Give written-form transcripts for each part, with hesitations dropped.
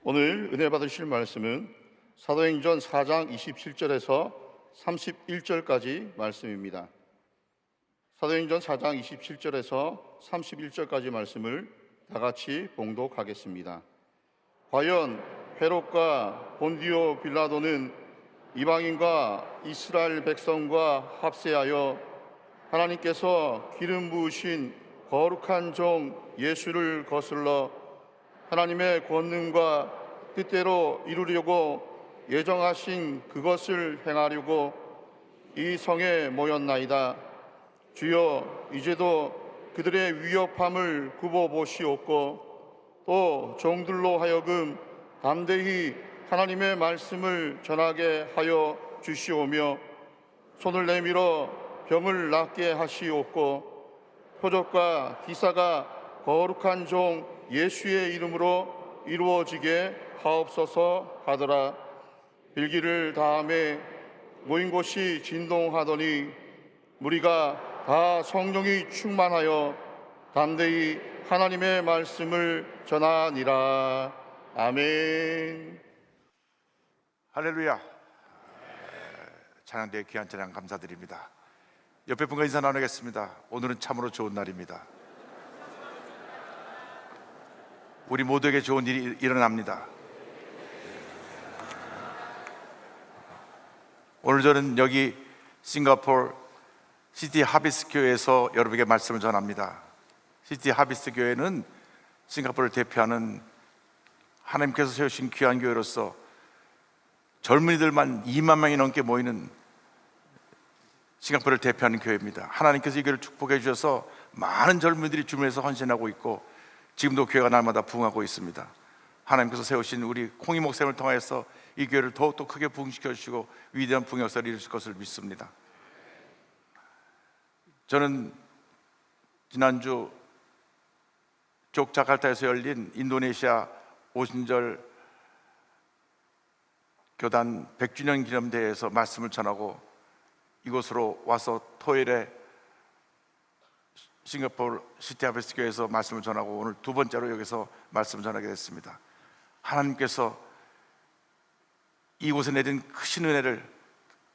오늘 은혜 받으실 말씀은 사도행전 4장 27절에서 31절까지 말씀입니다. 사도행전 4장 27절에서 31절까지 말씀을 다 같이 봉독하겠습니다. 과연 헤롯과 본디오 빌라도는 이방인과 이스라엘 백성과 합세하여 하나님께서 기름 부으신 거룩한 종 예수를 거슬러 하나님의 권능과 뜻대로 이루려고 예정하신 그것을 행하려고 이 성에 모였나이다. 주여, 이제도 그들의 위협함을 굽어보시옵고 또 종들로 하여금 담대히 하나님의 말씀을 전하게 하여 주시오며 손을 내밀어 병을 낫게 하시옵고 표적과 기사가 거룩한 종 예수의 이름으로 이루어지게 하옵소서 하더라. 일기를 다음에 모인 곳이 진동하더니 무리가 다 성령이 충만하여 담대히 하나님의 말씀을 전하니라. 아멘. 할렐루야. 찬양대의 귀한 찬양 감사드립니다. 옆에 분과 인사 나누겠습니다. 오늘은 참으로 좋은 날입니다. 우리 모두에게 좋은 일이 일어납니다. 오늘 저는 여기 싱가포르 시티 하비스 교회에서 여러분에게 말씀을 전합니다. 시티 하비스 교회는 싱가포르를 대표하는 하나님께서 세우신 귀한 교회로서 젊은이들만 2만 명이 넘게 모이는 싱가포르를 대표하는 교회입니다. 하나님께서 이 교회를 축복해 주셔서 많은 젊은이들이 주변에서 헌신하고 있고 지금도 교회가 날마다 부흥하고 있습니다. 하나님께서 세우신 우리 콩이 목사님을 통해서 이 교회를 더욱더 크게 부흥시켜 주시고 위대한 부흥 역사를 이루실 것을 믿습니다. 저는 지난주 족자카르타에서 열린 인도네시아 오순절 교단 100주년 기념대회에서 말씀을 전하고 이곳으로 와서 토요일에 싱가포르 시티 하비스 교회에서 말씀을 전하고 오늘 두 번째로 여기서 말씀을 전하게 됐습니다. 하나님께서 이곳에 내린 크신 은혜를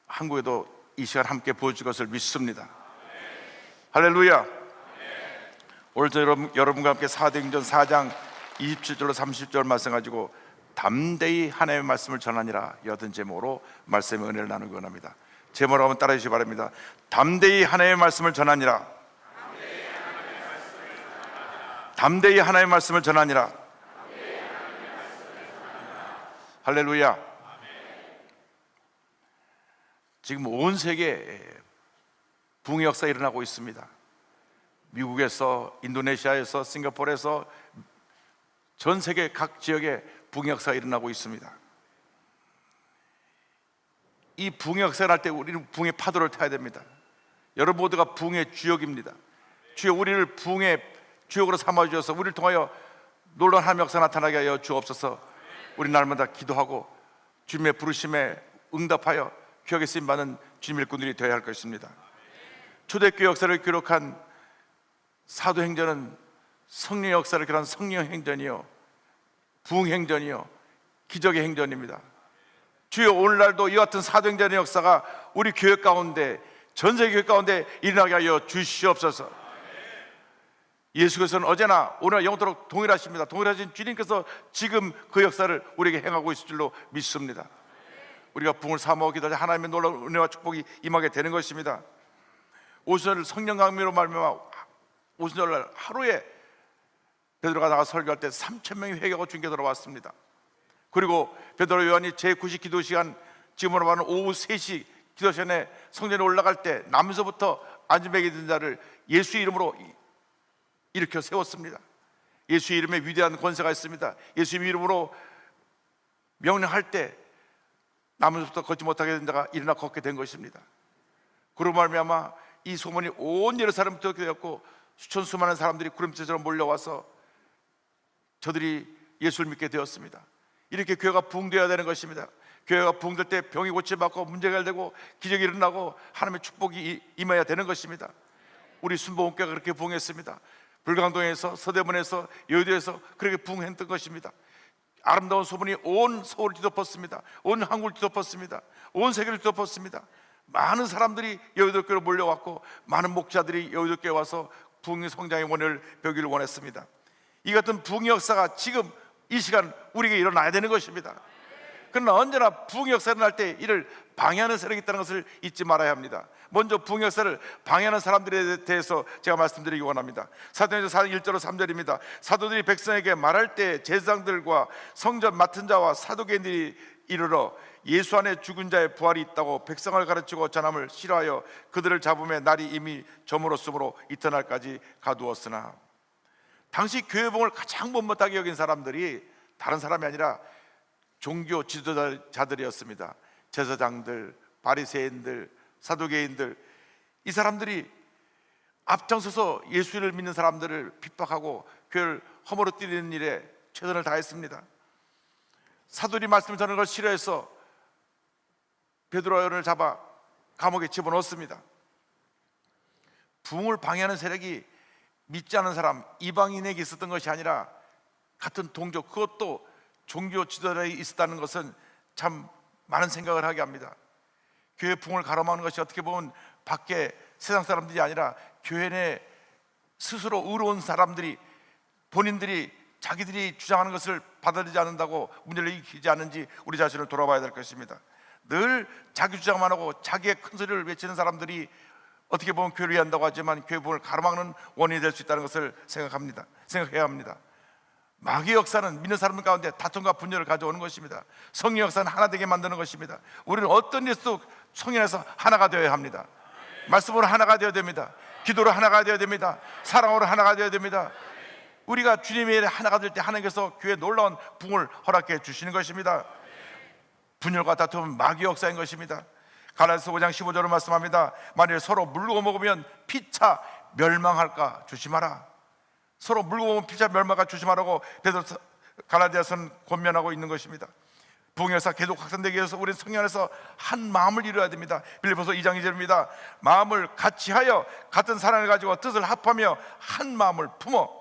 한국에도 이 시간 함께 보여줄 것을 믿습니다. 할렐루야. 오늘 저 여러분과 함께 사도행전 4장 27절로 30절 말씀 가지고 담대히 하나님의 말씀을 전하니라 여든 제목으로 말씀의 은혜를 나누기 원합니다. 제목으로 한번 따라해 주시기 바랍니다. 담대히 하나님의 말씀을 전하니라. 담대히 하나님의 말씀을 전하니라. 할렐루야. 지금 온 세계에 부흥의 역사가 일어나고 있습니다. 미국에서, 인도네시아에서, 싱가포르에서 전 세계 각 지역에 부흥의 역사가 일어나고 있습니다. 이 부흥의 역사가 날 때 우리는 부흥의 파도를 타야 됩니다. 여러분 모두가 부흥의 주역입니다. 주여, 우리를 부흥의 주역으로 삼아주셔서 우리를 통하여 놀라운 하나님의 역사 나타나게 하여 주옵소서. 우리 날마다 기도하고 주님의 부르심에 응답하여 귀하게 쓰임받는 주님의 일꾼들이 되어야 할 것입니다. 초대교회 역사를 기록한 사도행전은 성령의 역사를 기록한 성령 행전이요, 부흥 행전이요, 기적의 행전입니다. 주여, 오늘날도 이 같은 사도행전의 역사가 우리 교회 가운데, 전 세계 교회 가운데 일어나게 하여 주시옵소서. 예수께서는 어제나 오늘 영원토록 동일하십니다. 동일하신 주님께서 지금 그 역사를 우리에게 행하고 있을 줄로 믿습니다. 우리가 부흥을 사모하고 기도할 때 하나님의 놀라운 은혜와 축복이 임하게 되는 것입니다. 오순절 성령 강림으로 말미암아 오순절날 하루에 베드로가 나가 설교할 때 3,000명이 회개하고 주님께 돌아왔습니다. 그리고 베드로 요한이 제9시 기도 시간, 지금으로 말하는 오후 3시 기도 시간에 성전에 올라갈 때 남에서부터 안전벨이 든 자를 예수 이름으로 일으켜 세웠습니다. 예수 이름에 위대한 권세가 있습니다. 예수 이름으로 명령할 때 남에서부터 걷지 못하게 된 자가 일어나 걷게 된 것입니다. 그로 말미암아 이 소문이 온 예루살렘 듣게 되었고 수천 수많은 사람들이 구름대처럼 몰려와서 저들이 예수를 믿게 되었습니다. 이렇게 교회가 부흥되어야 되는 것입니다. 교회가 부흥될 때 병이 고침받고 문제가 해결되고 기적이 일어나고 하나님의 축복이 임해야 되는 것입니다. 우리 순복음교회가 그렇게 부흥했습니다. 불광동에서, 서대문에서, 여의도에서 그렇게 부흥했던 것입니다. 아름다운 소문이 온 서울을 뒤덮었습니다. 온 한국을 뒤덮었습니다. 온 세계를 뒤덮었습니다. 많은 사람들이 여의도교로 몰려왔고 많은 목자들이 여의도교에 와서 부흥의 성장의 원을 배우기를 원했습니다. 이 같은 부흥의 역사가 지금 이 시간 우리에게 일어나야 되는 것입니다. 그러나 언제나 부흥의 역사가 일어날 때 이를 방해하는 세력이 있다는 것을 잊지 말아야 합니다. 먼저 부흥의 역사를 방해하는 사람들에 대해서 제가 말씀드리기 원합니다. 사도행전 4장 1절로 3절입니다. 사도들이 백성에게 말할 때 제사장들과 성전 맡은 자와 사도계인들이 이르러 예수 안에 죽은 자의 부활이 있다고 백성을 가르치고 전함을 싫어하여 그들을 잡음에 날이 이미 저물었으므로 이튿날까지 가두었으나, 당시 교회 부흥을 가장 못못하게 여긴 사람들이 다른 사람이 아니라 종교 지도자들이었습니다. 제사장들, 바리새인들, 사두개인들, 이 사람들이 앞장서서 예수를 믿는 사람들을 핍박하고 교회를 허물어뜨리는 일에 최선을 다했습니다. 사도들이 말씀을 전하는 걸 싫어해서 베드로를 잡아 감옥에 집어넣었습니다. 부흥을 방해하는 세력이 믿지 않은 사람, 이방인에게 있었던 것이 아니라 같은 동족, 그것도 종교 지도자에 있었다는 것은 참 많은 생각을 하게 합니다. 교회 부흥을 가로막는 것이 어떻게 보면 밖에 세상 사람들이 아니라 교회 내 스스로 의로운 사람들이, 본인들이 자기들이 주장하는 것을 받아들이지 않는다고 문제를 일으키지 않는지 우리 자신을 돌아봐야 될 것입니다. 늘 자기 주장만 하고 자기의 큰 소리를 외치는 사람들이 어떻게 보면 교회를 위한다고 하지만 교회 부흥을 가로막는 원인이 될 수 있다는 것을 생각해야 합니다. 마귀의 역사는 믿는 사람들 가운데 다툼과 분열을 가져오는 것입니다. 성령 역사는 하나 되게 만드는 것입니다. 우리는 어떤 일도 성령 안에서 하나가 되어야 합니다. 말씀으로 하나가 되어야 됩니다. 기도로 하나가 되어야 됩니다. 사랑으로 하나가 되어야 됩니다. 우리가 주님의 일에 하나가 될 때 하나님께서 교회에 놀라운 부흥을 허락해 주시는 것입니다. 분열과 다툼은 마귀의 역사인 것입니다. 갈라디아서 5장 15절을 말씀합니다. 만일 서로 물고 먹으면 피차 멸망할까 조심하라. 서로 물고 먹으면 피차 멸망할까 조심하라고 갈라디아서는 권면하고 있는 것입니다. 부흥의 역사 계속 확산되기 위해서 우리는 성령 안에서 한 마음을 이루어야 됩니다. 빌립보서 2장 2절입니다. 마음을 같이하여 같은 사랑을 가지고 뜻을 합하며 한 마음을 품어.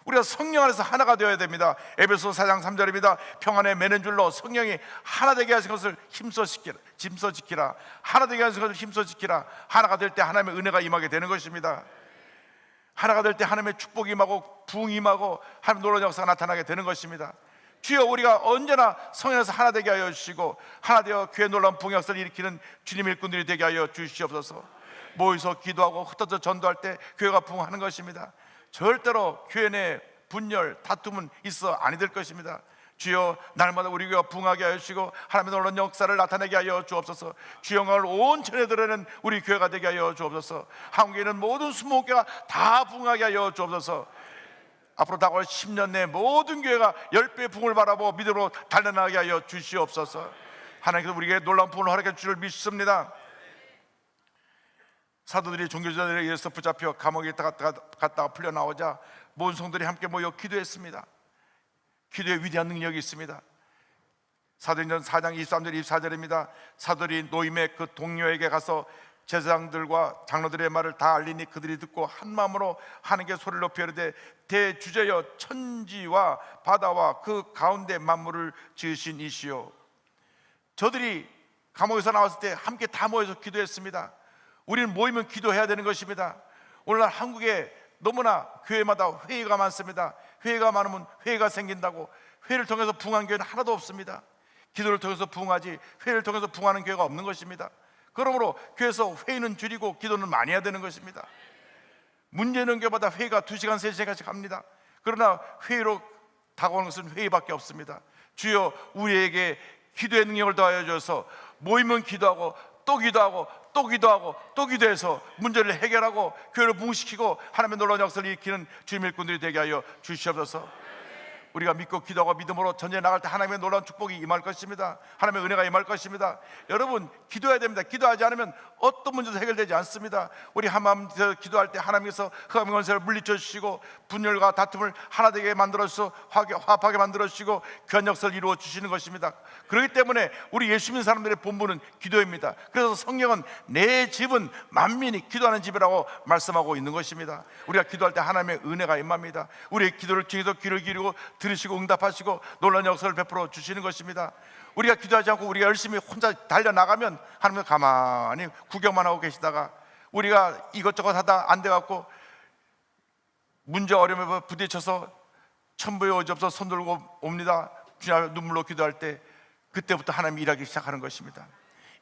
우리가 성령 안에서 하나가 되어야 됩니다. 에베소 4장 3절입니다. 평안에 매는 줄로 성령이 하나 되게 하신 것을 힘써 지키라. 하나 되게 하신 것을 힘써 지키라. 하나가 될 때 하나님의 은혜가 임하게 되는 것입니다. 하나가 될 때 하나님의 축복이 임하고 부흥이 임하고 하나님의 놀라운 역사가 나타나게 되는 것입니다. 주여, 우리가 언제나 성령 안에서 하나 되게 하여 주시고 하나 되어 교회 놀라운 부흥 역사를 일으키는 주님의 일꾼들이 되게 하여 주시옵소서. 모여서 기도하고 흩어져 전도할 때 교회가 부흥하는 것입니다. 절대로 교회 내 분열, 다툼은 있어 아니 될 것입니다. 주여, 날마다 우리 교회가 부흥하게 하여 주시고 하나님의 놀라운 역사를 나타내게 하여 주옵소서. 주의 영광을 온 천에 드러내는 우리 교회가 되게 하여 주옵소서. 한국에 있는 모든 수목교회가 다 부흥하게 하여 주옵소서. 앞으로 다가올 10년 내 모든 교회가 10배의 부흥을 바라보고 믿음으로 달려나가게 하여 주시옵소서. 하나님께서 우리에게 놀라운 부흥을 허락해 주실 믿습니다. 사도들이 종교지도자들에 의해서 붙잡혀 감옥에 갔다가 풀려 나오자 모든 성들이 함께 모여 기도했습니다. 기도에 위대한 능력이 있습니다. 사도행전 4장 23절 24절입니다. 사도들이 노임의 그 동료에게 가서 제사장들과 장로들의 말을 다 알리니 그들이 듣고 한 마음으로 하나님께 소리를 높이 이르되 대주제여 천지와 바다와 그 가운데 만물을 지으신 이시여. 저들이 감옥에서 나왔을 때 함께 다 모여서 기도했습니다. 우리는 모이면 기도해야 되는 것입니다. 오늘날 한국에 너무나 교회마다 회의가 많습니다. 회의가 많으면 회의가 생긴다고. 회의를 통해서 부흥한 교회는 하나도 없습니다. 기도를 통해서 부흥하지 회의를 통해서 부흥하는 교회가 없는 것입니다. 그러므로 교회에서 회의는 줄이고 기도는 많이 해야 되는 것입니다. 문제는 교회마다 회의가 2시간 3시간씩 합니다. 그러나 회의로 다가오는 것은 회의밖에 없습니다. 주여, 우리에게 기도의 능력을 더하여 주셔서 모이면 기도하고 또 기도하고 또 기도하고 또 기도해서 문제를 해결하고 교회를 부흥시키고 하나님의 놀라운 역사를 일으키는 주님의 일꾼들이 되게 하여 주시옵소서. 우리가 믿고 기도하고 믿음으로 전쟁에 나갈 때 하나님의 놀라운 축복이 임할 것입니다. 하나님의 은혜가 임할 것입니다. 여러분, 기도해야 됩니다. 기도하지 않으면 어떤 문제도 해결되지 않습니다. 우리 한마음에서 기도할 때 하나님께서 흑암의 권세를 물리쳐 주시고 분열과 다툼을 하나 되게 만들어 주시고 화합하게 만들어 주시고 귀한 역사를 이루어 주시는 것입니다. 그렇기 때문에 우리 예수 믿는 사람들의 본분은 기도입니다. 그래서 성경은 내 집은 만민이 기도하는 집이라고 말씀하고 있는 것입니다. 우리가 기도할 때 하나님의 은혜가 임합니다. 우리의 기도를 통해서 귀를 기울이고 들으시고 응답하시고 놀라운 역사를 베풀어 주시는 것입니다. 우리가 기도하지 않고 우리가 열심히 혼자 달려나가면 하나님은 가만히 구경만 하고 계시다가 우리가 이것저것 하다 안 돼갖고 문제 어려움에 부딪혀서 천부의 오지없어 손 들고 옵니다. 주님 앞에 눈물로 기도할 때 그때부터 하나님이 일하기 시작하는 것입니다.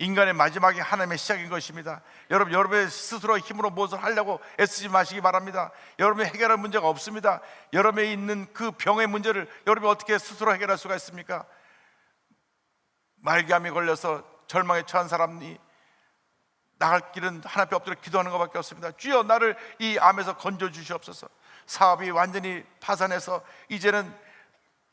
인간의 마지막이 하나님의 시작인 것입니다. 여러분의 스스로 힘으로 무엇을 하려고 애쓰지 마시기 바랍니다. 여러분이 해결할 문제가 없습니다. 여러분에 있는 그 병의 문제를 여러분이 어떻게 스스로 해결할 수가 있습니까? 말기암에 걸려서 절망에 처한 사람이 나갈 길은 하나 앞에 엎드려 기도하는 것밖에 없습니다. 주여 나를 이 암에서 건져 주시옵소서. 사업이 완전히 파산해서 이제는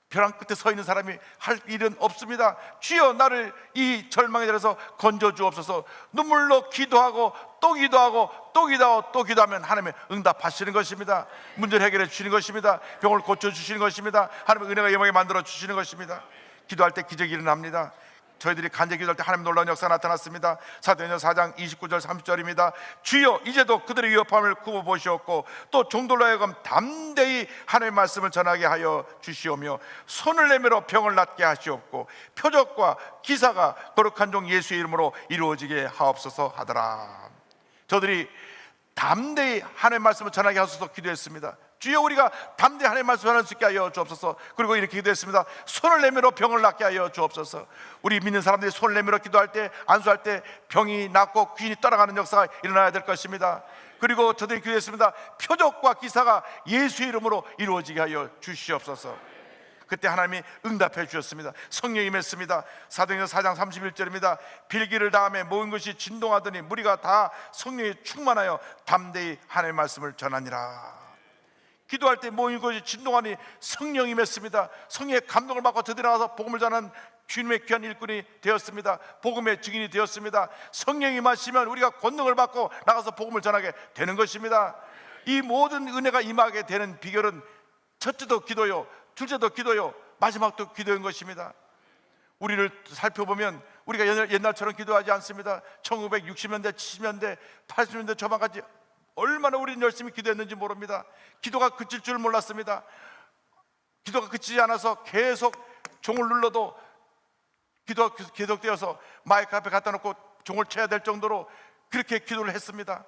벼랑 끝에 서 있는 사람이 할 일은 없습니다. 주여 나를 이 절망에 들어서 건져 주옵소서. 눈물로 기도하고 또 기도하고 또 기도하고 또 기도하면 하나님의 응답하시는 것입니다. 문제를 해결해 주시는 것입니다. 병을 고쳐 주시는 것입니다. 하나님의 은혜가 임하게 만들어 주시는 것입니다. 기도할 때 기적이 일어납니다. 저희들이 간절히 기도할 때 하나님 놀라운 역사가 나타났습니다. 사도행전 4장 29절 30절입니다. 주여 이제도 그들의 위협함을 굽어보시옵고 또 종들로 하여금 담대히 하나님의 말씀을 전하게 하여 주시오며 손을 내밀어 병을 낫게 하시옵고 표적과 기사가 거룩한 종 예수의 이름으로 이루어지게 하옵소서 하더라. 저들이 담대히 하나님의 말씀을 전하게 하소서 기도했습니다. 주여 우리가 담대히 하나님의 말씀을 전할 수 있게 하여 주옵소서. 그리고 이렇게 기도했습니다. 손을 내밀어 병을 낫게 하여 주옵소서. 우리 믿는 사람들이 손을 내밀어 기도할 때, 안수할 때 병이 낫고 귀신이 떠나가는 역사가 일어나야 될 것입니다. 그리고 저들이 기도했습니다. 표적과 기사가 예수의 이름으로 이루어지게 하여 주시옵소서. 그때 하나님이 응답해 주셨습니다. 성령이 임했습니다. 사도행전 4장 31절입니다. 빌기를 다음에 모인 것이 진동하더니 무리가 다 성령이 충만하여 담대히 하나님의 말씀을 전하니라. 기도할 때 모인 것이 진동하니 성령이 임했습니다. 성령의 감동을 받고 저들이 나가서 복음을 전하는 주님의 귀한 일꾼이 되었습니다. 복음의 증인이 되었습니다. 성령이 임하시면 우리가 권능을 받고 나가서 복음을 전하게 되는 것입니다. 이 모든 은혜가 임하게 되는 비결은 첫째도 기도요, 둘째도 기도요, 마지막도 기도인 것입니다. 우리를 살펴보면 우리가 옛날처럼 기도하지 않습니다. 1960년대, 70년대, 80년대 초반까지 얼마나 우리는 열심히 기도했는지 모릅니다. 기도가 그칠 줄 몰랐습니다. 기도가 그치지 않아서 계속 종을 눌러도 기도가 계속되어서 마이크 앞에 갖다 놓고 종을 쳐야 될 정도로 그렇게 기도를 했습니다.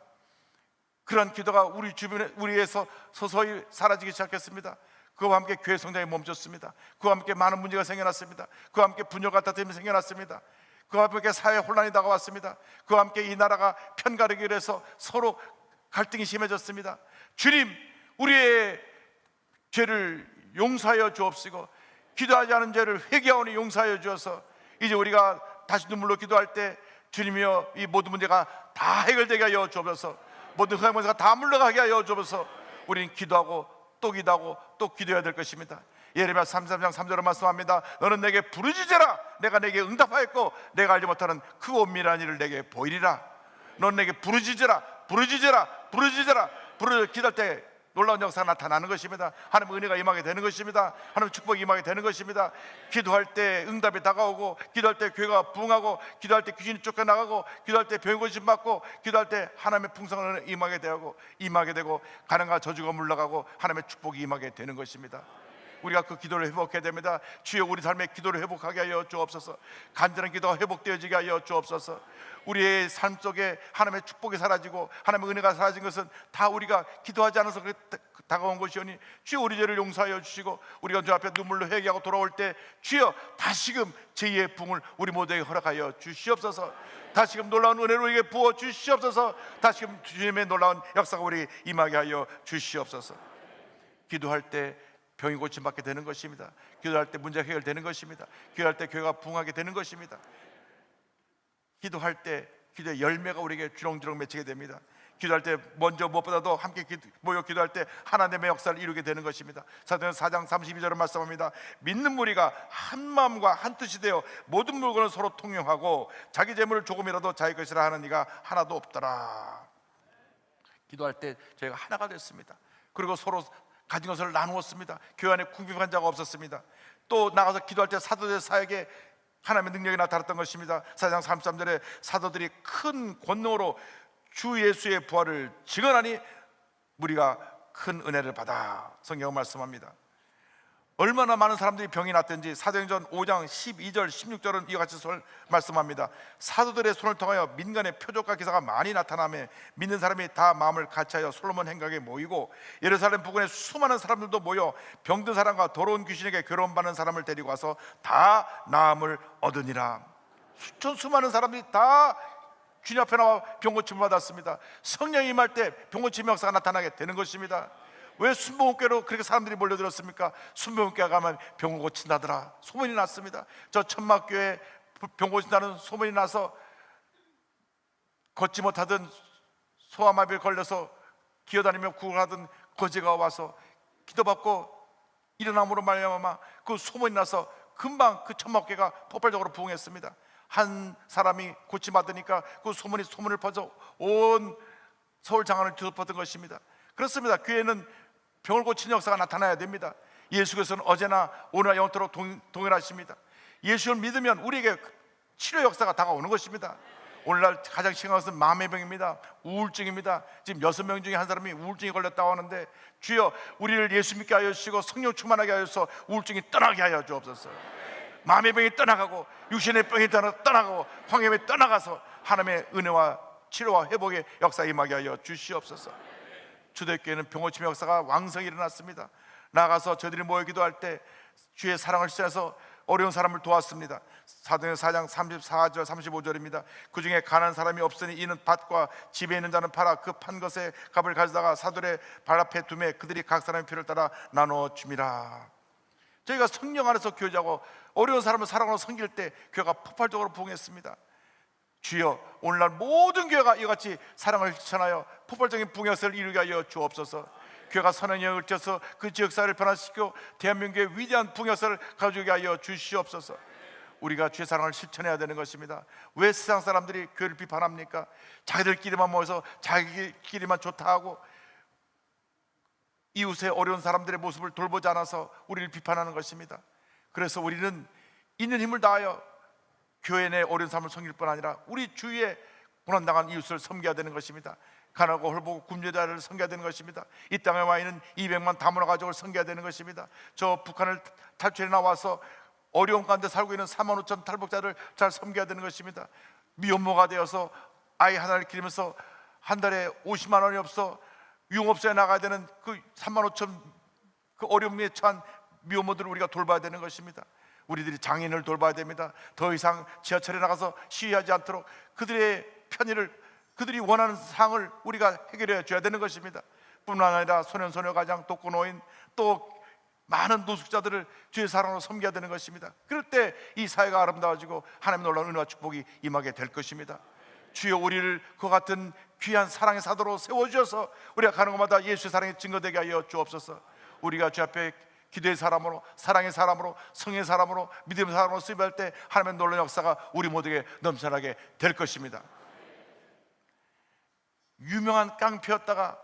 그런 기도가 우리 주변에 우리에서 서서히 사라지기 시작했습니다. 그와 함께 교회 성장이 멈췄습니다. 그와 함께 많은 문제가 생겨났습니다. 그와 함께 분열과 다툼이 생겨났습니다. 그와 함께 사회 혼란이 다가왔습니다. 그와 함께 이 나라가 편가르기를 해서 서로 갈등이 심해졌습니다. 주님, 우리의 죄를 용서하여 주옵시고 기도하지 않은 죄를 회개하오니 용서하여 주어서 이제 우리가 다시 눈물로 기도할 때 주님이여 이 모든 문제가 다 해결되게 하여 주옵소서. 모든 흑암 권세가 다 물러가게 하여 주옵소서. 우리는 기도하고 또 기도하고 또 기도해야 될 것입니다. 예레미야 33장 3절로 말씀합니다. 너는 내게 부르짖으라. 내가 내게 응답하였고 내가 알지 못하는 그 엄밀한 일을 내게 보이리라. 너는 내게 부르짖으라. 기도할 때 놀라운 역사가 나타나는 것입니다. 하나님의 은혜가 임하게 되는 것입니다. 하나님의 축복이 임하게 되는 것입니다. 기도할 때 응답이 다가오고, 기도할 때 교회가 부흥하고, 기도할 때 귀신이 쫓겨나가고, 기도할 때 병이 고침받고, 기도할 때 하나님의 풍성한 은혜 임하게 되고 가난과 저주가 물러가고 하나님의 축복이 임하게 되는 것입니다. 우리가 그 기도를 회복해야 됩니다. 주여 우리 삶의 기도를 회복하게 하여 주옵소서. 간절한 기도가 회복되어지게 하여 주옵소서. 우리의 삶 속에 하나님의 축복이 사라지고 하나님의 은혜가 사라진 것은 다 우리가 기도하지 않아서 다가온 것이오니 주여 우리 죄를 용서하여 주시고 우리가 주 앞에 눈물로 회개하고 돌아올 때 주여 다시금 제2의 붕을 우리 모두에게 허락하여 주시옵소서. 다시금 놀라운 은혜를 우리에게 부어 주시옵소서. 다시금 주님의 놀라운 역사가 우리에게 임하게 하여 주시옵소서. 기도할 때 병이 고침받게 되는 것입니다. 기도할 때 문제가 해결되는 것입니다. 기도할 때 교회가 부흥하게 되는 것입니다. 기도할 때 기도의 열매가 우리에게 주렁주렁 맺히게 됩니다. 기도할 때 먼저 무엇보다도 함께 모여 기도할 때 하나님의 역사를 이루게 되는 것입니다. 사도행전 4장 32절은 말씀합니다. 믿는 무리가 한 마음과 한 뜻이 되어 모든 물건을 서로 통용하고 자기 재물을 조금이라도 자기 것이라 하는 이가 하나도 없더라. 기도할 때 저희가 하나가 됐습니다. 그리고 서로 가진 것을 나누었습니다. 교회 안에 궁핍한 자가 없었습니다. 또 나가서 기도할 때 사도들 사역에 하나님의 능력이 나타났던 것입니다. 4장 33절에 사도들이 큰 권능으로 주 예수의 부활을 증언하니 우리가 큰 은혜를 받아 성경은 말씀합니다. 얼마나 많은 사람들이 병이 났든지 사도행전 5장 12절 16절은 이와 같이 말씀합니다. 사도들의 손을 통하여 민간의 표적과 기사가 많이 나타나며 믿는 사람이 다 마음을 같이하여 솔로몬 행각에 모이고 예루살렘 부근에 수많은 사람들도 모여 병든 사람과 더러운 귀신에게 괴로움받는 사람을 데리고 와서 다 나음을 얻으니라. 수많은 사람들이 다 주님 앞에 나와 병고침을 받았습니다. 성령이 임할 때 병고침 역사가 나타나게 되는 것입니다. 왜 순복음교로 그렇게 사람들이 몰려들었습니까? 순복음교에 가면 병을 고친다더라 소문이 났습니다. 저 천막교회 병 고친다는 소문이 나서 걷지 못하던 소아마비에 걸려서 기어다니며 구걸하던 거지가 와서 기도받고 일어남으로 말미암아 그 소문이 나서 금방 그 천막교회가 폭발적으로 부흥했습니다. 한 사람이 고침받으니까 그 소문을 퍼져 온 서울 장안을 뒤덮었던 것입니다. 그렇습니다. 교회는 병을 고치는 역사가 나타나야 됩니다. 예수께서는 어제나 오늘나 영원토록 동일하십니다. 예수를 믿으면 우리에게 치료 역사가 다가오는 것입니다. 오늘날 가장 심각한 것은 마음의 병입니다. 우울증입니다. 지금 6명 중에 한 사람이 우울증이 걸렸다고 하는데 주여 우리를 예수 믿게 하여 주시고 성령 충만하게 하여서 우울증이 떠나게 하여 주옵소서. 마음의 병이 떠나가고 육신의 병이 떠나가고 황염이 떠나가서 하나님의 은혜와 치료와 회복의 역사 임하게 하여 주시옵소서. 초대교회는 병고침의 역사가 왕성히 일어났습니다. 나가서 저들이 모여 기도할 때 주의 사랑을 실천해서 어려운 사람을 도왔습니다. 사도행전 4장 34절 35절입니다. 그 중에 가난한 사람이 없으니 이는 밭과 집에 있는 자는 팔아 그 판 것의 값을 가져다가 사도의 발 앞에 두매 그들이 각 사람의 필요를 따라 나눠 줍니다. 저희가 성령 안에서 교제하고 어려운 사람을 사랑으로 섬길 때 교회가 폭발적으로 부흥했습니다. 주여 오늘날 모든 교회가 이같이 사랑을 실천하여 폭발적인 부흥역사를 이루게 하여 주옵소서. 교회가 선한 영향을 져서 그 지역사회를 변화시키고 대한민국의 위대한 부흥역사를 가져오게 하여 주시옵소서. 우리가 주의 사랑을 실천해야 되는 것입니다. 왜 세상 사람들이 교회를 비판합니까? 자기들끼리만 모여서 자기끼리만 좋다 하고 이웃의 어려운 사람들의 모습을 돌보지 않아서 우리를 비판하는 것입니다. 그래서 우리는 있는 힘을 다하여 교회 내 어려운 사람을 섬길 뿐 아니라 우리 주위에 고난당한 이웃을 섬겨야 되는 것입니다. 가난하고 홀보고 굶주린 자를 섬겨야 되는 것입니다. 이 땅에 와 있는 200만 다문화 가족을 섬겨야 되는 것입니다. 저 북한을 탈출해 나와서 어려운 가운데 살고 있는 4만 5천 탈북자를 잘 섬겨야 되는 것입니다. 미혼모가 되어서 아이 하나를 기르면서 한 달에 50만 원이 없어 유흥업소에 나가야 되는 그 3만 5천 그 어려움에 처한 미혼모들을 우리가 돌봐야 되는 것입니다. 우리들이 장애인을 돌봐야 됩니다. 더 이상 지하철에 나가서 시위하지 않도록 그들의 편의를 그들이 원하는 사항을 우리가 해결해 줘야 되는 것입니다. 뿐만 아니라 소년소녀 가장 독거노인 또 많은 노숙자들을 주의 사랑으로 섬겨야 되는 것입니다. 그럴 때 이 사회가 아름다워지고 하나님의 놀라운 은혜와 축복이 임하게 될 것입니다. 주여 우리를 그 같은 귀한 사랑의 사도로 세워주셔서 우리가 가는 곳마다 예수의 사랑이 증거되게 하여 주옵소서. 우리가 주 앞에 기도의 사람으로 사랑의 사람으로 성의 사람으로 믿음의 사람으로 수입할 때 하나님의 놀라운 역사가 우리 모두에게 넘쳐나게 될 것입니다. 유명한 깡패였다가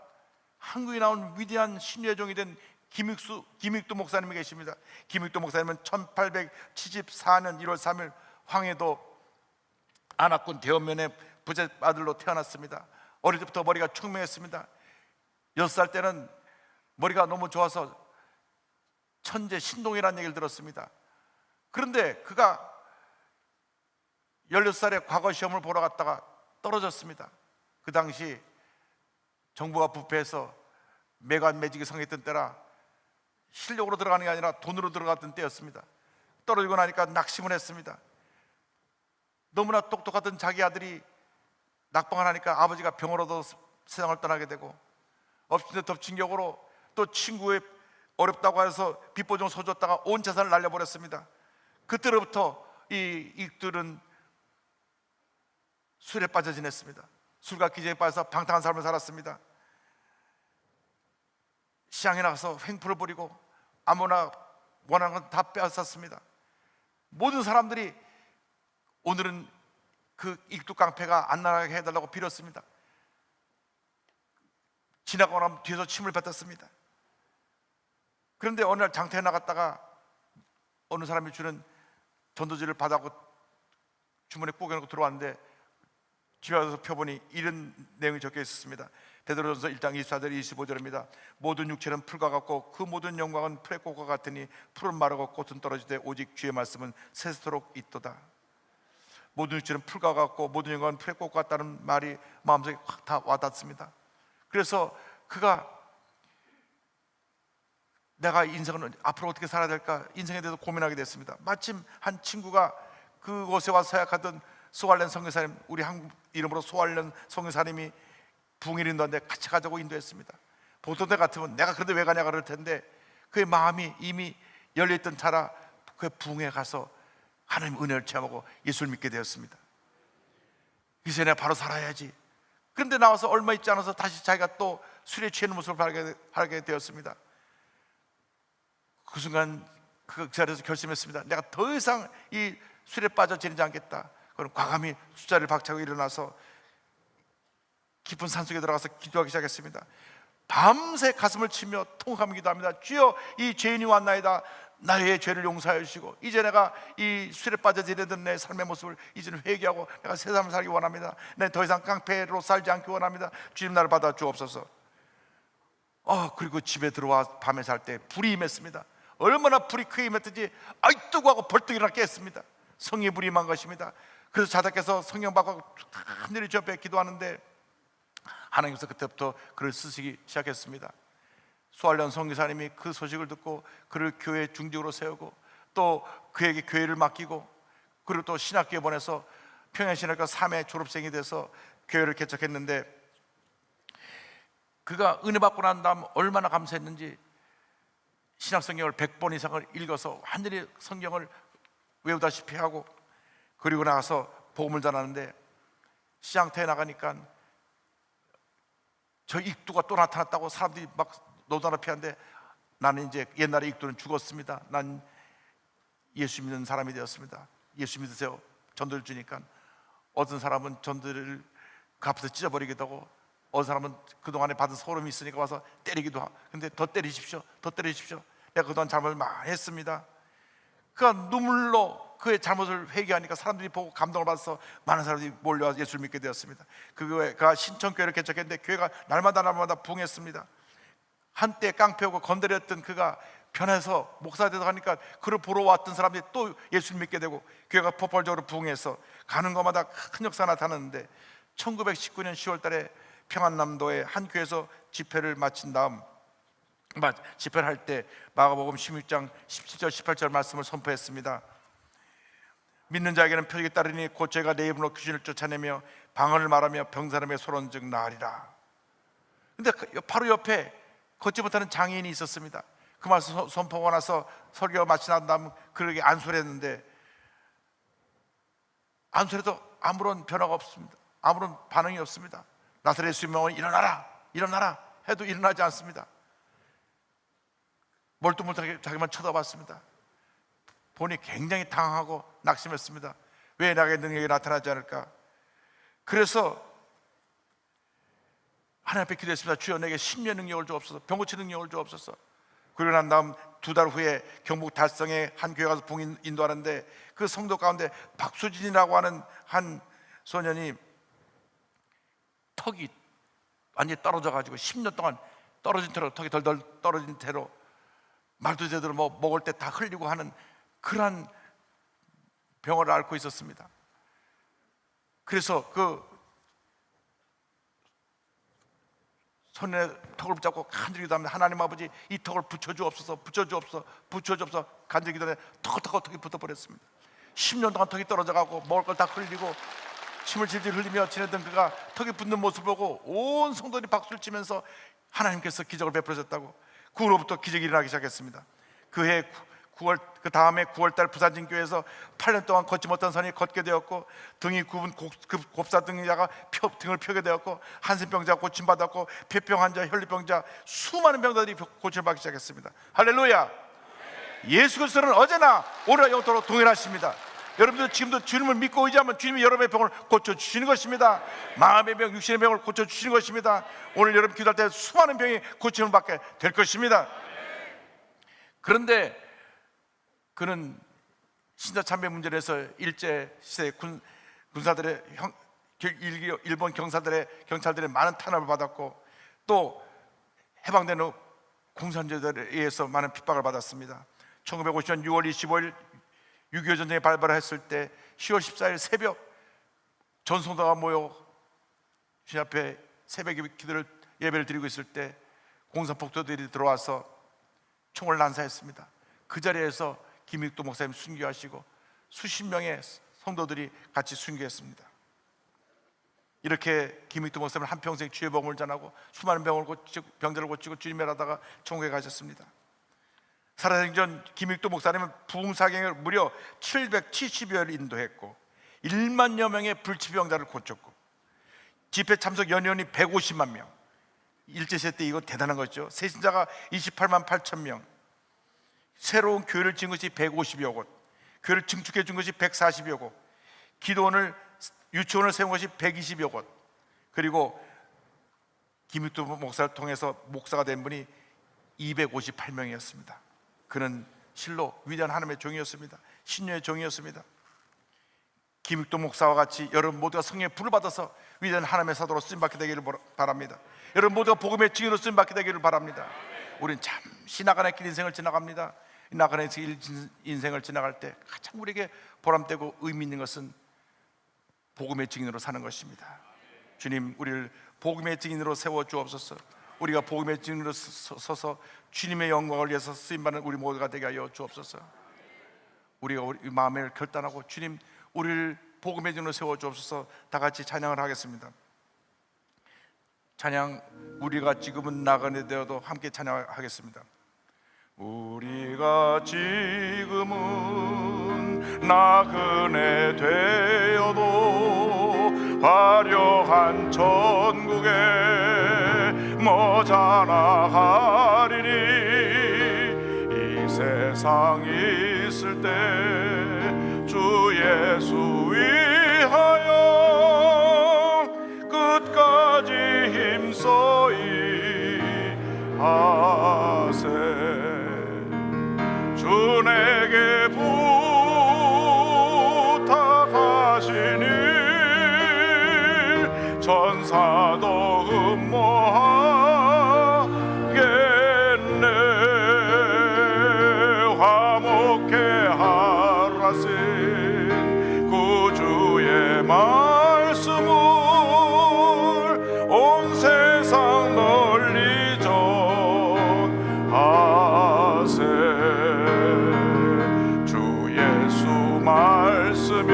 한국에 나온 위대한 신유의 종이 된 김익두 목사님이 계십니다. 김익두 목사님은 1874년 1월 3일 황해도 안압군 대원면의 부잣 아들로 태어났습니다. 어릴 때부터 머리가 총명했습니다. 6살 때는 머리가 너무 좋아서 천재 신동이라는 얘기를 들었습니다. 그런데 그가 16살에 과거 시험을 보러 갔다가 떨어졌습니다. 그 당시 정부가 부패해서 매관매직이 성했던 때라 실력으로 들어가는 게 아니라 돈으로 들어갔던 때였습니다. 떨어지고 나니까 낙심을 했습니다. 너무나 똑똑하던 자기 아들이 낙방을 하니까 아버지가 병을 얻어 세상을 떠나게 되고 엎친 데 덮친 격으로 또 친구의 어렵다고 해서 빚보증 서줬다가 온 재산을 날려버렸습니다. 그때로부터 이 익들은 술에 빠져 지냈습니다. 술과 기재에 빠져서 방탕한 삶을 살았습니다. 시장에 나가서 횡포를 부리고 아무나 원하는 건 다 빼앗았습니다. 모든 사람들이 오늘은 그 익두 깡패가 안 나가게 해달라고 빌었습니다. 지나가고 나면 뒤에서 침을 뱉었습니다. 그런데 어느 날 장터에 나갔다가 어느 사람이 주는 전도지를 받아고 주머니에 꾸겨놓고 들어왔는데 집에 와서 펴보니 이런 내용이 적혀 있었습니다. 베드로전서 1장 24절 25절입니다. 모든 육체는 풀과 같고 그 모든 영광은 풀의 꽃과 같으니 풀은 마르고 꽃은 떨어지되 오직 주의 말씀은 세세토록 있도다. 모든 육체는 풀과 같고 모든 영광은 풀의 꽃과 같다는 말이 마음속에 확 다 와닿습니다. 그래서 그가 내가 인생을 앞으로 어떻게 살아야 될까 인생에 대해서 고민하게 됐습니다. 마침 한 친구가 그곳에 와서 사역하던 소알렌 선교사님, 우리 한국 이름으로 소알렌 선교사님이 부흥일 인도하는데 같이 가자고 인도했습니다. 보통 때 같으면 내가 그런데 왜 가냐 그럴 텐데 그의 마음이 이미 열려있던 차라 그 부흥에 가서 하나님 은혜를 체험하고 예수를 믿게 되었습니다. 이제 내가 바로 살아야지. 그런데 나와서 얼마 있지 않아서 다시 자기가 또 술에 취하는 모습을 하게 되었습니다. 그 순간 그 자리에서 결심했습니다. 내가 더 이상 이 술에 빠져 지내지 않겠다. 그럼 과감히 수자리를 박차고 일어나서 깊은 산속에 들어가서 기도하기 시작했습니다. 밤새 가슴을 치며 통곡하며 기도합니다. 주여, 이 죄인이 왔나이다. 나의 죄를 용서하여 주시고 이제 내가 이 술에 빠져 지내던 내 삶의 모습을 이제는 회개하고 내가 새 삶을 살기 원합니다. 내 더 이상 깡패로 살지 않기 원합니다. 주님 나를 받아 주옵소서. 그리고 집에 들어와 밤에 살 때 불이 임했습니다. 얼마나 불이 크게 임했든지 아이 뜨고 하고 벌떡 일어나 깼습니다. 성령의 불이 임한 것입니다. 그래서 자다께서 성령 받고 하늘이 주 앞에 기도하는데 하나님께서 그때부터 그를 쓰시기 시작했습니다. 소알련 선교사님이 그 소식을 듣고 그를 교회 중직으로 세우고 또 그에게 교회를 맡기고 그리고 또 신학교에 보내서 평양신학교 3회 졸업생이 돼서 교회를 개척했는데 그가 은혜 받고 난 다음 얼마나 감사했는지 신약 성경을 100번 이상을 읽어서 완전히 성경을 외우다시피 하고 그리고 나가서 복음을 전하는데 시장터에 나가니까 저 익두가 또 나타났다고 사람들이 막 노다나 피하는데 나는 이제 옛날에 익두는 죽었습니다. 난 예수 믿는 사람이 되었습니다. 예수 믿으세요. 전도를 주니까 어떤 사람은 전도를 그 앞에서 찢어버리기도 하고 어떤 사람은 그동안에 받은 소름이 있으니까 와서 때리기도 하고 근데 더 때리십시오. 더 때리십시오. 내가 그동안 잘못을 많이 했습니다. 그가 눈물로 그의 잘못을 회개하니까 사람들이 보고 감동을 받아서 많은 사람들이 몰려와서 예수를 믿게 되었습니다. 그가 신천교회를 개척했는데 교회가 날마다 부흥했습니다. 한때 깡패고 건드렸던 그가 변해서 목사 되서 가니까 그를 보러 왔던 사람들이 또 예수를 믿게 되고 교회가 폭발적으로 부흥해서 가는 곳마다 큰 역사가 나타났는데 1919년 10월 달에 평안남도의 한 교회에서 집회를 마친 다음 집회를 할 때 마가복음 16장 17절 18절 말씀을 선포했습니다. 믿는 자에게는 표적이 따르니 곧 저희가 내 이름으로 귀신을 쫓아내며 방언을 말하며 병사람의 소론즉 나으리라. 근데 바로 옆에 걷지 못하는 장애인이 있었습니다. 그 말씀 선포하고 나서 설교가 마치 난 다음 그에게 안수를 했는데 안수해도 아무런 변화가 없습니다. 아무런 반응이 없습니다. 나사렛 예수님은 일어나라 해도 일어나지 않습니다. 멀뚱멀뚱하게 자기만 쳐다봤습니다. 보니 굉장히 당황하고 낙심했습니다. 왜 나에게 능력이 나타나지 않을까? 그래서 하나님 앞에 기도했습니다. 주여 내게 심리의 능력을 주옵소서. 병 고치는 능력을 주옵소서. 그러고 난 다음 2달 후에 경북 달성에 한 교회 가서 부흥 인도하는데 그 성도 가운데 박수진이라고 하는 한 소년이 턱이 완전히 떨어져 가지고 10년 동안 떨어진 채로 턱이 덜덜 떨어진 채로 말도 제대로 먹을 때 다 흘리고 하는 그러한 병을 앓고 있었습니다. 그래서 그 손에 턱을 붙잡고 간절히 기도합니다. 하나님 아버지 이 턱을 붙여주옵소서 간절히 기도해 턱이 붙어버렸습니다. 10년 동안 턱이 떨어져가고 먹을 걸 다 흘리고 침을 질질 흘리며 지내던 그가 턱이 붙는 모습을 보고 온 성도들이 박수를 치면서 하나님께서 기적을 베풀어줬다고 그 후로부터 기적이 일어나기 시작했습니다. 그해 9월 그 다음에 9월달 부산진교회에서 8년 동안 걷지 못한 선이 걷게 되었고 등이 굽은 곱사 등자가 등을 펴게 되었고 한센병자가 고침받았고 폐병 환자, 혈류병자 수많은 병자들이 고침을 받기 시작했습니다. 할렐루야. 예수 그리스도는 어제나 오늘나 영원토록 동일하십니다. 여러분들 지금도 주님을 믿고 의지하면 주님이 여러분의 병을 고쳐주시는 것입니다. 마음의 병, 육신의 병을 고쳐주시는 것입니다. 오늘 여러분 기도할 때 수많은 병이 고침을 받게 될 것입니다. 그런데 그는 신자 참배 문제에서 일제 시대 군사들의 일본 경찰들의 많은 탄압을 받았고 또 해방된 후 공산주의자들에 의해서 많은 핍박을 받았습니다. 1950년 6월 25일 6.25 전쟁이 발발했을 때 10월 14일 새벽 전성도가 모여 주님 앞에 새벽 기도를 예배를 드리고 있을 때 공산폭도들이 들어와서 총을 난사했습니다. 그 자리에서 김익도 목사님 순교하시고 수십 명의 성도들이 같이 순교했습니다. 이렇게 김익도 목사님은 한평생 주의 복음을 전하고 수많은 병들을 고치고 주님을 하다가 천국에 가셨습니다. 살아생전 김익도 목사님은 부흥사경을 무려 770여일 인도했고 1만여 명의 불치병자를 고쳤고 집회 참석 연원이 150만 명, 일제시대 때 이거 대단한 거죠. 세신자가 28만 8천 명, 새로운 교회를 지은 것이 150여 곳, 교회를 증축해 준 것이 140여 곳, 기도원을 유치원을 세운 것이 120여 곳, 그리고 김익도 목사를 통해서 목사가 된 분이 258명이었습니다. 그는 실로 위대한 하나님의 종이었습니다. 신녀의 종이었습니다. 김익도 목사와 같이 여러분 모두가 성령의 불을 받아서 위대한 하나님의 사도로 쓰임받게 되기를 바랍니다. 여러분 모두가 복음의 증인으로 쓰임받게 되기를 바랍니다. 우리는 잠시 나그네 길 인생을 지나갑니다. 이 나그네 길 인생을 지나갈 때 가장 우리에게 보람되고 의미 있는 것은 복음의 증인으로 사는 것입니다. 주님, 우리를 복음의 증인으로 세워 주옵소서. 우리가 복음의 증인으로 서서 주님의 영광을 위해서 쓰임받는 우리 모두가 되게 하여 주옵소서. 우리가 우리 마음을 결단하고 주님, 우리를 복음의 증인으로 세워 주옵소서. 다 같이 찬양을 하겠습니다. 찬양, 우리가 지금은 나그네 되어도 함께 찬양하겠습니다. 우리가 지금은 나그네 되어도 화려한 천국에 머자나가리니 이 세상 있을 때 주 예수 위하여 끝까지 힘써이 하세. 주 내게 부탁하시니 천사도 음모하겠네. 화목해 하라신 구주의 말씀을 온 세상 널리 전하세. 주 예수 말씀이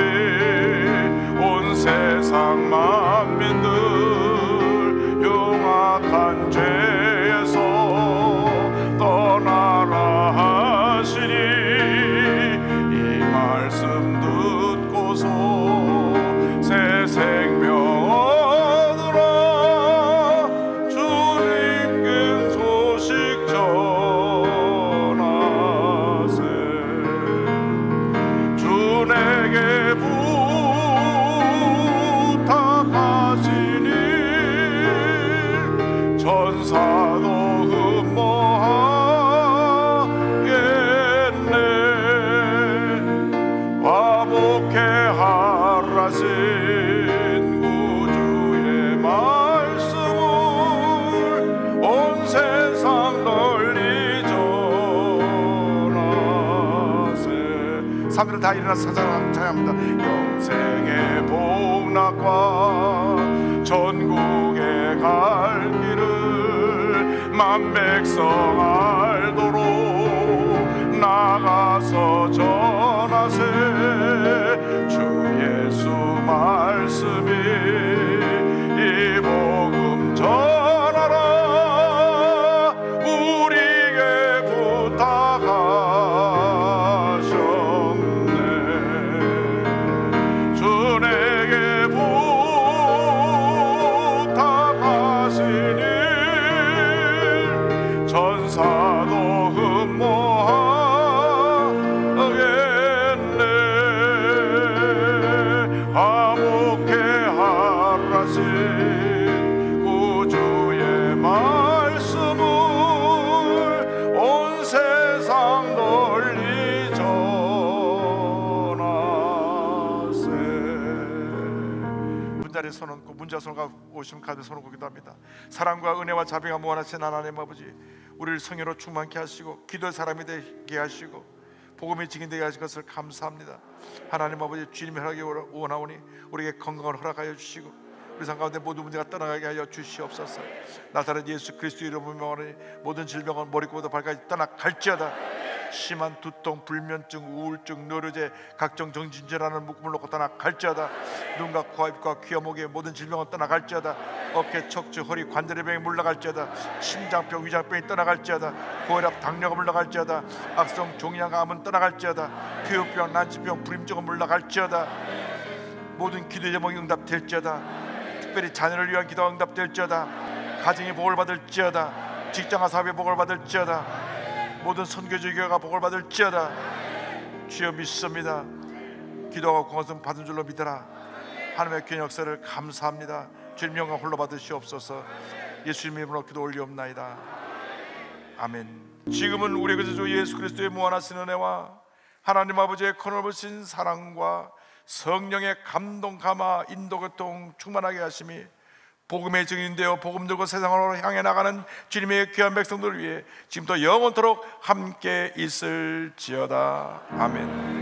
온 세상 만민들 흉악한 죄에서 떠나라 하시니 이 말씀 듣고서 새 생명 얻으라. 주님께 소식 전하세. 주 내게 부탁하시니 천사도 음모하겠네. 화목해 하라신 구주의 말씀을 온 세상 널리 전하세. 사람들은 다 일어나서 찬양합니다. 영생의 복락과 전국에 갈 길을 만백성 알도록 나가서 전하세. 주 예수 말씀이 이 복음 전하라. 우리에게 부탁하셨네. 주 내게 부탁하시니 천사도 음모하겠네. 화목해 하라신 구주의 말씀을 온 세상 널리 전하세. 잠자리에 손 얹고 문자 손과 오심 가득 손 얹고 기도합니다. 사랑과 은혜와 자비가 무한하신 하나님 아버지, 우리를 성령으로 충만케 하시고 기도의 사람이 되게 하시고 복음이 증인되게 하신 것을 감사합니다. 하나님 아버지, 주님의 허락이 원하오니 우리에게 건강을 허락하여 주시고 우리 삶 가운데 모든 문제가 떠나가게 하여 주시옵소서. 나사렛 예수 그리스도 이름으로 명하노니 모든 질병은 머리끝부터 발까지 떠나갈지어다. 심한 두통, 불면증, 우울증, 뇌로제, 각종 정신질환을 묶음을 놓고 떠나갈지어다. 눈과 코와 입과 귀와 목의 모든 질병은 떠나갈지어다. 어깨, 척추, 허리, 관절의 병이 물러갈지어다. 심장병, 위장병이 떠나갈지어다. 고혈압, 당뇨가 물러갈지어다. 악성 종양암은 떠나갈지어다. 피부병, 난치병, 불임증은 물러갈지어다. 모든 기도 제목이 응답될지어다. 특별히 자녀를 위한 기도가 응답될지어다. 가정이 복을 받을지어다. 직장과 사업이 복을 받을지어다. 모든 선교지교회가 복을 받을지어다. 주여 믿습니다. 기도하고 구원을 받은 줄로 믿어라. 하나님의 귀한 역사를 감사합니다. 주님 영광 홀로 받으시옵소서. 예수님 이름으로 기도 올리옵나이다. 아멘. 지금은 우리 구주 예수 그리스도의 무한하신 은혜와 하나님 아버지의 커널버신 사랑과 성령의 감동, 감화, 인도, 교통 충만하게 하심이 복음의 증인되어 복음 들고 세상으로 향해 나가는 주님의 귀한 백성들을 위해 지금부터 영원토록 함께 있을지어다. 아멘.